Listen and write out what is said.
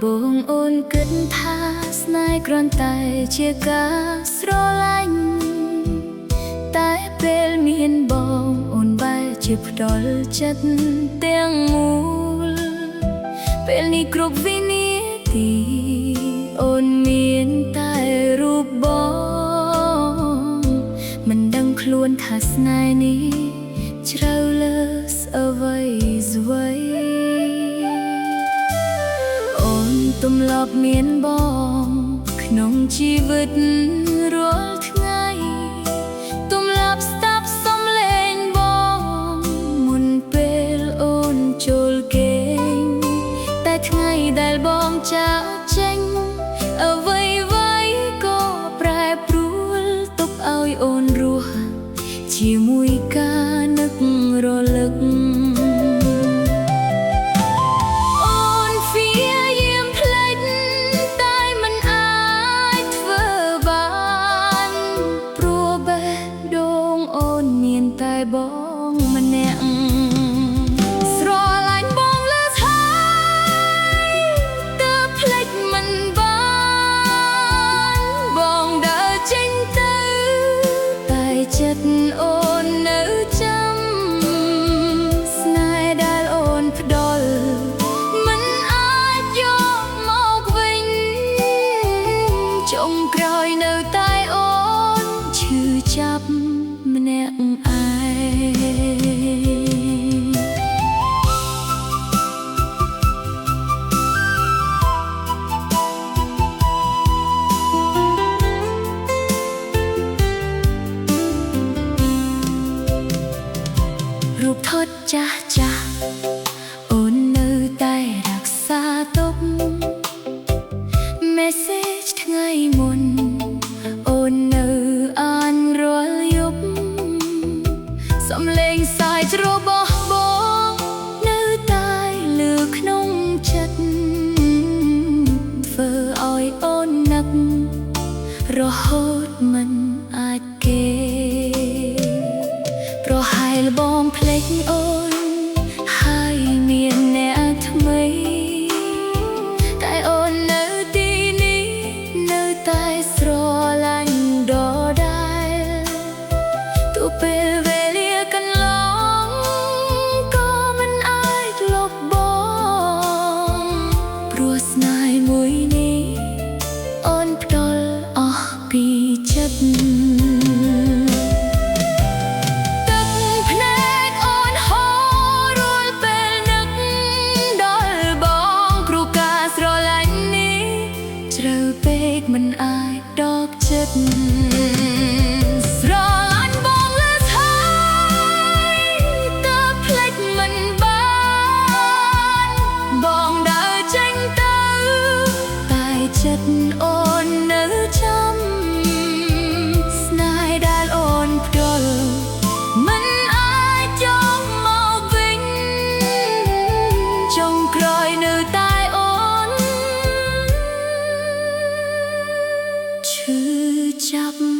បងអូនគិតថាស្នេហ៍គ្រាន់តែជាការស្រឡាញ់តែពេលមានបងអូនបែរជាផ្ដល់ចិត្តទាំងមូលពេលនេះគ្រប់វិនាទីអូនមានតែរូបបងមិនដឹងខ្លួនថាស្នេហ៍នេះជ្រៅលើសអ្វីស្វ័យអូនទំលាប់មានបងក្នុងជីវិតរាល់ថ្ងៃទំលាប់ស្ដាប់សំឡេងបងមុនពេលអូនចូលគេងតែថ្ងៃដែលបងចាកចេញអ្វីៗក៏ប្រែប្រួលទុកឲ្យអូនរស់ជាមួយការនឹករលឹកតែបងម្នាក់ស្រឡាញ់បងលើសហើយទើបភ្លេចមិនបានបងដើរចេញទៅតែចិត្តអូននៅចាំស្នេហ៍ដែលអូនផ្ដល់មិនអាចយកមកវិញចុងក្រោយនៅតែអូនឈឺចាប់ម្នាក់រូបថតចាស់ចាស់អូននៅតែរក្សាទុក Message ថ្ងៃមុនអូននៅអានរាល់យប់សំឡេងសាយរបស់បងនៅតែលើក្នុងចិត្តធ្វើឲ្យអូននឹករហូតមិនអាចគេប្រហែលបងភ្លេចអូនហើយមានអ្នកថ្មីតែអូននៅទីនេះនៅតែស្រឡាញ់ដដែលទោះពេលវេលាកន្លងក៏មិនអាចលុបបងព្រោះស្នេហ៍មួយនេះអូនផ្ដល់អស់ពីចិត្តមិនអាចដកចិត្តស្រឡាញ់បងលើសហើយទើបភ្លេចមិនបានបងដើរចេញទៅតែចិត្តអូននៅចាំស្នេហ៍ដែលអូនផ្ដល់មិនអាចយកមកវិញចុងក្រោយនៅតែអូនឈឺចាប់